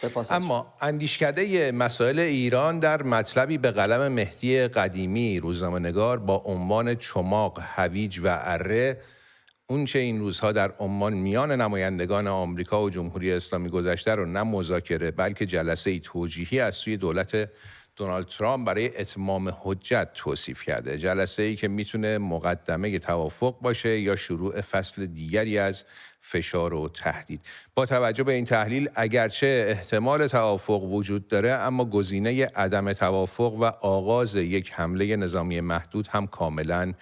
سپاس از شما. اما اندیشکده مسائل ایران در مطلبی به قلم مهدی قدیمی روزنامه‌نگار با عنوان چماق، هویج و اره، اونچه این روزها در عمان میان نمایندگان آمریکا و جمهوری اسلامی گذشته رو نه مذاکره بلکه جلسه توجیهی از سوی دولت دونالد ترامپ برای اتمام حجت توصیف کرده. جلسه‌ای که میتونه مقدمه توافق باشه یا شروع فصل دیگری از فشار و تهدید. با توجه به این تحلیل اگرچه احتمال توافق وجود داره، اما گزینه عدم توافق و آغاز یک حمله نظامی محدود هم کاملاً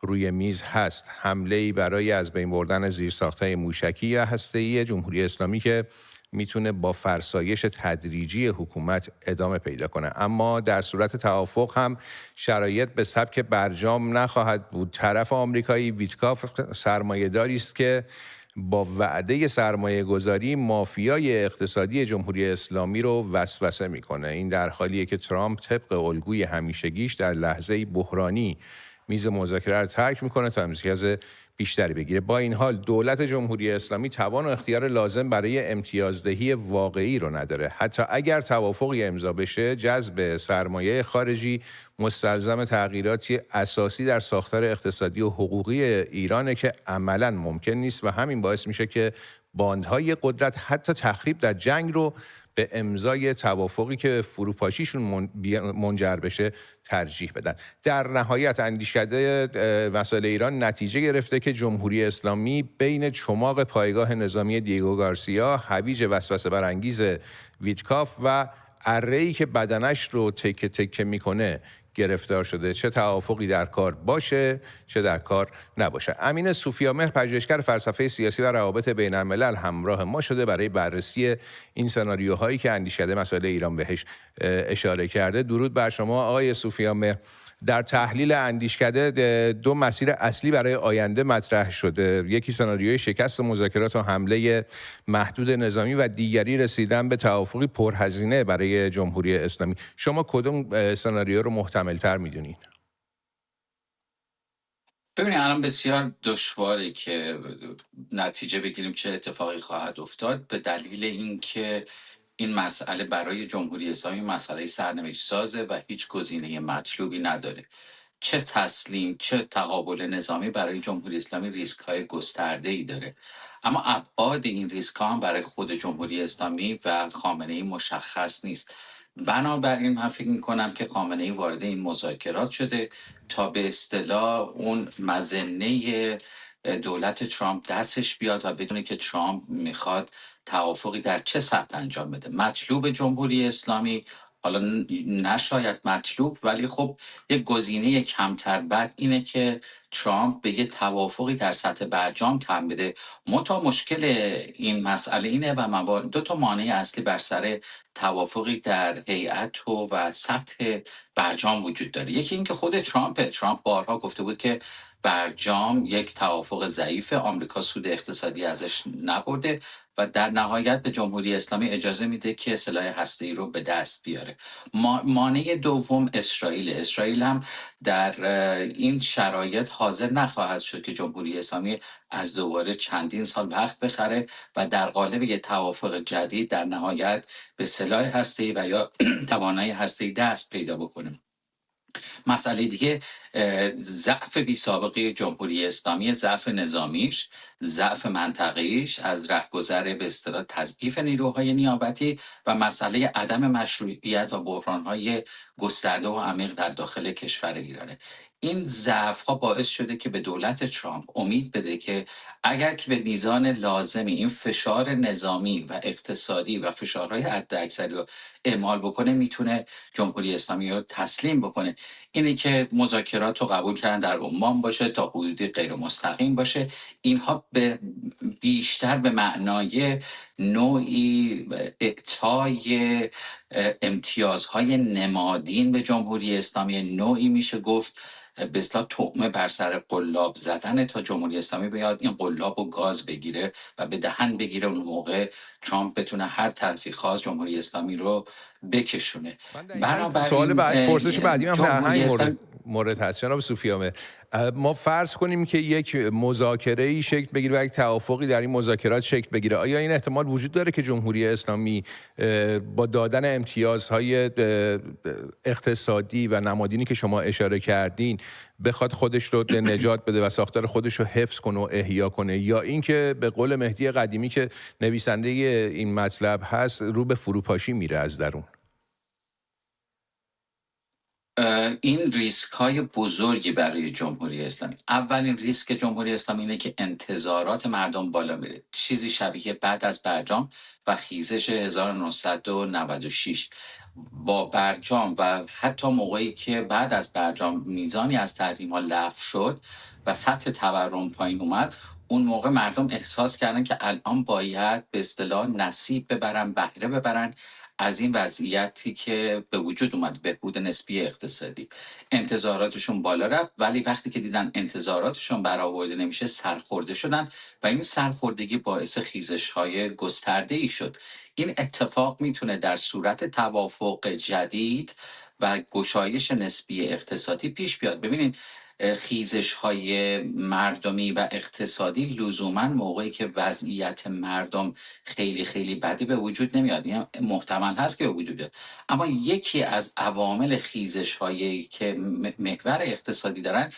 روی میز هست. حمله‌ای برای از بین بردن زیرساخت‌های موشکی یا هسته‌ای جمهوری اسلامی که میتونه با فرسایش تدریجی حکومت ادامه پیدا کنه. اما در صورت توافق هم شرایط به سبک برجام نخواهد بود. طرف آمریکایی ویتکاف سرمایه‌داری است که با وعده سرمایه گذاری مافیای اقتصادی جمهوری اسلامی رو وسوسه میکنه. این در حالیه که ترامپ طبق الگوی همیشگیش در لحظه بحرانی میز مذاکره رو ترک میکنه تا امتیاز بیشتری بگیره. با این حال دولت جمهوری اسلامی توان و اختیار لازم برای امتیازدهی واقعی رو نداره. حتی اگر توافقی امضا بشه، جذب سرمایه خارجی مستلزم تغییراتی اساسی در ساختار اقتصادی و حقوقی ایرانه که عملاً ممکن نیست و همین باعث میشه که باندهای قدرت حتی تخریب در جنگ رو به امضای توافقی که فروپاشیشون منجر بشه ترجیح بدن. در نهایت اندیشکده مسائل ایران نتیجه گرفته که جمهوری اسلامی بین چماق پایگاه نظامی دیگو گارسیا، هویج وسوسه برانگیز ویتکاف و اره‌ای که بدنش رو تکه تکه میکنه گرفتار شده. چه توافقی در کار باشه چه در کار نباشه. امین صوفیامهر، پژوهشگر فلسفه سیاسی و روابط بین الملل، همراه ما شده برای بررسی این سناریوهایی که اندیشکده مسائل ایران بهش اشاره کرده. درود بر شما آقای صوفیامهر. در تحلیل اندیشکده دو مسیر اصلی برای آینده مطرح شده. یکی سناریوی شکست مذاکرات و حمله محدود نظامی و دیگری رسیدن به توافقی پرهزینه برای جمهوری اسلامی. شما کدوم سناریو رو محتمل‌تر می‌دونید؟ ببینید الان بسیار دشواره که نتیجه بگیریم چه اتفاقی خواهد افتاد، به دلیل اینکه این مسئله برای جمهوری اسلامی مسئله سرنوشت سازه و هیچ گزینه مطلوبی نداره. چه تسلیم چه تقابل نظامی برای جمهوری اسلامی ریسک های گسترده ای داره، اما ابعاد این ریسک ها هم برای خود جمهوری اسلامی و خامنه ای مشخص نیست. بنابراین من فکر میکنم که خامنه ای وارد این مذاکرات شده تا به اصطلاح اون مظنه دولت ترامپ دستش بیاد و بدونه که ترامپ میخواد توافقی در چه سطح انجام بده. مطلوب جمهوری اسلامی، حالا نشاید مطلوب، ولی خب یک گزینه کمتر بد اینه که ترامپ به یه توافقی در سطح برجام تن بده. منتها مشکل این مسئله اینه و دو تا مانع اصلی بر سر توافقی در هیئت و سطح برجام وجود داره. یکی این که خود ترامپ بارها گفته بود که برجام یک توافق ضعیف، آمریکا سود اقتصادی ازش نبرده و در نهایت به جمهوری اسلامی اجازه میده که سلاح هسته‌ای رو به دست بیاره. مانع دوم اسرائیل هم در این شرایط حاضر نخواهد شد که جمهوری اسلامی از دوباره چندین سال وقت بخره و در قالب یک توافق جدید در نهایت به سلاح هسته‌ای و یا توانایی هسته‌ای دست پیدا بکنه. مسئله دیگه ضعف بی سابقه جمهوری اسلامی، ضعف نظامیش، ضعف منطقه‌ایش، از رهگذر به اصطلاح تضعیف نیروهای نیابتی و مسئله عدم مشروعیت و بحران‌های گسترده و عمیق در داخل کشور ایرانه. این ضعف‌ها باعث شده که به دولت ترامپ امید بده که اگر که به میزان لازمی این فشار نظامی و اقتصادی و فشارهای حداکثری رو اعمال بکنه، میتونه جمهوری اسلامی رو تسلیم بکنه. اینی که مذاکرات رو قبول کردن در عمان باشه تا حدودی غیر مستقیم باشه، اینها بیشتر به معنای نوعی اعطای امتیازهای نمادین به جمهوری اسلامی، نوعی میشه گفت به اصطلاح طعمه بر سر قلاب زدن تا جمهوری اسلامی بیاد این قلاب و گاز بگیره و به دهن بگیره. اون موقع ترامپ بتونه هر طرفی خواست جمهوری اسلامی رو بکشونه. سوال پرسش بعدی هم در همین مورد مورد هست جناب صوفیامه. ما فرض کنیم که یک مذاکره‌ای شکل بگیره و یک توافقی در این مذاکرات شکل بگیره. آیا این احتمال وجود داره که جمهوری اسلامی با دادن امتیازهای اقتصادی و نمادینی که شما اشاره کردین بخواد خودش رو نجات بده و ساختار خودش رو حفظ کنه و احیا کنه، یا اینکه به قول مهدی قدیمی که نویسنده این مطلب هست رو به فروپاشی میره از درون؟ این ریسک های بزرگی برای جمهوری اسلامی. اولین ریسک جمهوری اسلامی اینه که انتظارات مردم بالا میره، چیزی شبیه بعد از برجام و خیزش 1996. با برجام و حتی موقعی که بعد از برجام میزانی از تحریم ها لغو شد و سطح تورم پایین اومد، اون موقع مردم احساس کردن که الان باید به اصطلاح نصیب ببرن، بهره ببرن از این وضعیتی که به وجود اومد، بهبود نسبی اقتصادی. انتظاراتشون بالا رفت، ولی وقتی که دیدن انتظاراتشون برآورده نمیشه سرخورده شدن و این سرخوردگی باعث خیزش‌های گسترده‌ای شد. این اتفاق میتونه در صورت توافق جدید و گشایش نسبی اقتصادی پیش بیاد. ببینید خیزش های مردمی و اقتصادی لزوما موقعی که وضعیت مردم خیلی خیلی بدی به وجود نمیاد، یعنی محتمل هست که به وجود بیاد، اما یکی از عوامل خیزش هایی که محور اقتصادی دارن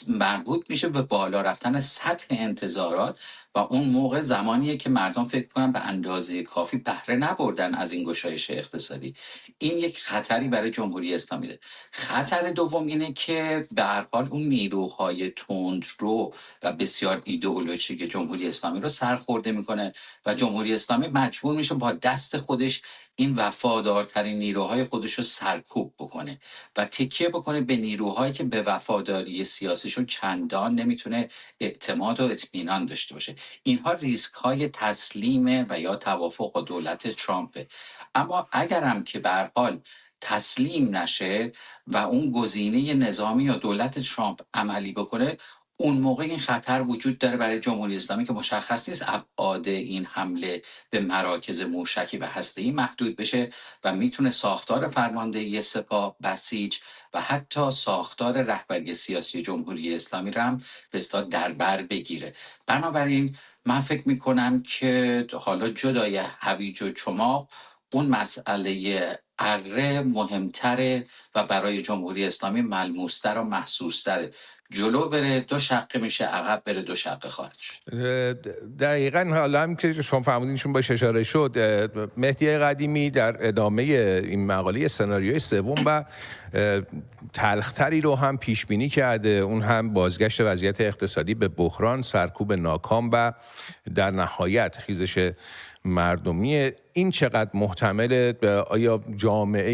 مربوط میشه به بالا رفتن سطح انتظارات و اون موقع زمانیه که مردم فکر کنن به اندازه کافی بهره نبردن از این گشایش اقتصادی. این یک خطری برای جمهوری اسلامی ده. خطر دوم اینه که به هر حال اون نیروهای تندرو و بسیار ایدئولوژیک جمهوری اسلامی رو سرخورده میکنه و جمهوری اسلامی مجبور میشه با دست خودش این وفادارترین نیروهای خودش رو سرکوب بکنه و تکیه بکنه به نیروهایی که به وفاداری سیاسیشون چندان نمیتونه اعتماد و اطمینان داشته باشه. اینها ریسک های تسلیم و یا توافق با دولت ترامپه. اما اگرم که به هر حال تسلیم نشه و اون گزینه نظامی یا دولت ترامپ عملی بکنه، اون موقع این خطر وجود داره برای جمهوری اسلامی که مشخص نیست ابعاد این حمله به مراکز موشکی و هسته‌ای محدود بشه و میتونه ساختار فرماندهی سپاه، بسیج و حتی ساختار رهبری سیاسی جمهوری اسلامی رو هم به اصطلاح در بر بگیره. بنابراین من فکر میکنم که حالا جدای هویج و چماق، اون مسئله اره مهمتره و برای جمهوری اسلامی ملموستر و محسوستره. جلو بره دو شقه میشه، عقب بره دو شقه خواهد شد. دقیقاً حالا هم که شما فرمودین چون باش اشاره شد، مهدی قدیمی در ادامه این مقاله سناریوی سوم و تلختری رو هم پیش بینی کرده، اون هم بازگشت وضعیت اقتصادی به بحران، سرکوب ناکام و در نهایت خیزش مردمی. این چقدر محتمله؟ آیا جامعه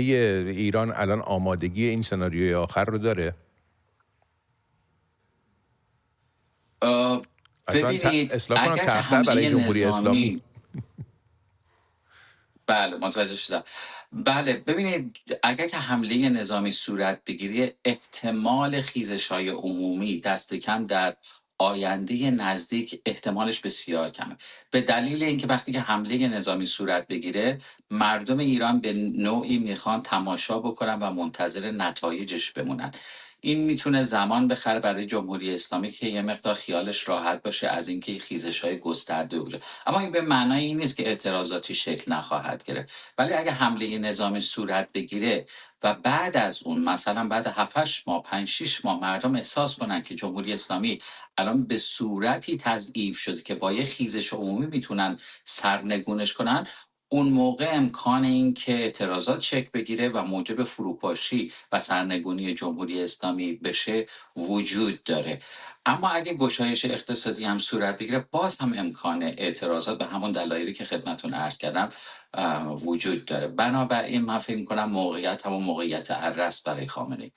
ایران الان آمادگی این سناریوی آخر رو داره؟ ببینید اصلاح کنم تلختر برای جمهوری اسلامی. بله متوجه شدم. بله ببینید، اگر که حمله نظامی صورت بگیره، احتمال خیزش‌های عمومی دست کم در آینده نزدیک احتمالش بسیار کمه، به دلیل اینکه وقتی که حمله نظامی صورت بگیره مردم ایران به نوعی میخوان تماشا بکنن و منتظر نتایجش بمونن. این میتونه زمان بخره برای جمهوری اسلامی که یه مقدار خیالش راحت باشه از اینکه خیزش‌های گسترده بوده، اما این به معنای این نیست که اعتراضاتی شکل نخواهد گرفت. ولی اگه حمله نظامی صورت بگیره و بعد از اون مثلا بعد 7-8 ماه 5-6 ماه مردم احساس کنن که جمهوری اسلامی الان به صورتی تضعیف شده که با یه خیزش عمومی میتونن سرنگونش کنن، اون موقع امکان این که اعتراضات شکل بگیره و موجب فروپاشی و سرنگونی جمهوری اسلامی بشه وجود داره. اما اگه گشایش اقتصادی هم صورت بگیره، باز هم امکان اعتراضات به همون دلایلی که خدمتتون عرض کردم وجود داره. بنابراین من فکر می‌کنم موقعیت همون موقعیت اره است برای خامنه‌ای.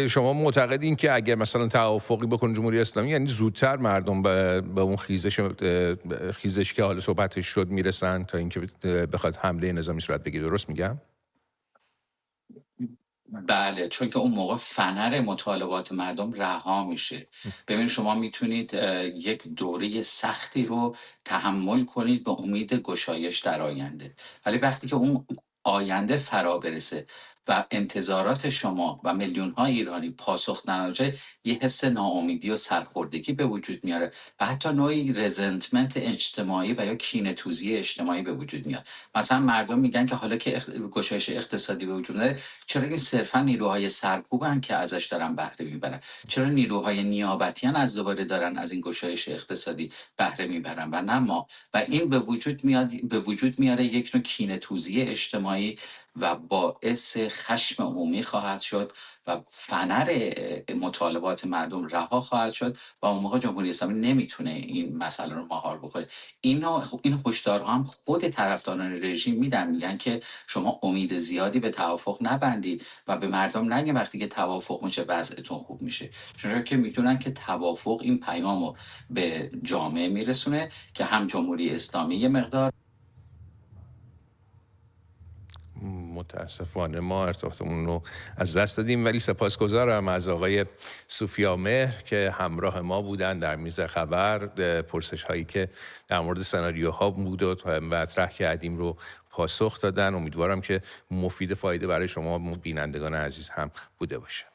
شما معتقدین که اگر مثلا توافقی بکنه جمهوری اسلامی، یعنی زودتر مردم به اون خیزش که حالا صحبتش شد میرسن تا اینکه بخواد حمله نظامی صورت بگیره؟ درست میگم؟ بله، چون که اون موقع فنر مطالبات مردم رها میشه. ببین شما میتونید یک دوره سختی رو تحمل کنید به امید گشایش در آینده، ولی وقتی که اون آینده فرا برسه و انتظارات شما و میلیون ها ایرانی پاسخ نداده، یه حس ناامیدی و سرخوردگی به وجود میاره و حتی نوعی رزنتمنت اجتماعی و یا کینه‌توزی اجتماعی به وجود میاد. مثلا مردم میگن که حالا که گشایش اقتصادی به وجود اومده، چرا این صرفا نیروهای سرکوبن که ازش دارن بهره میبرن؟ چرا نیروهای نیابتیان از دوباره دارن از این گشایش اقتصادی بهره میبرن و نه ما؟ و این به وجود میاره یک نوع کینه‌توزی اجتماعی و باعث خشم عمومی خواهد شد و فنر مطالبات مردم رها خواهد شد و اون موقع جمهوری اسلامی نمیتونه این مسئله رو مهار بکنه. این هشدارها هم خود طرفداران رژیم میگن که شما امید زیادی به توافق نبندید و به مردم نگه وقتی که توافق میشه وضعتون خوب میشه، چون که میتونن که توافق این پیامو به جامعه میرسونه که هم جمهوری اسلامی یه مقدار. متاسفانه ما ارتباطمون رو از دست دادیم، ولی سپاسگزارم از آقای سوفیامهر که همراه ما بودن در میز خبر. پرسش هایی که در مورد سناریوها بود و مطرح کردیم رو پاسخ دادن. امیدوارم که مفید فایده برای شما بینندگان عزیز هم بوده باشه.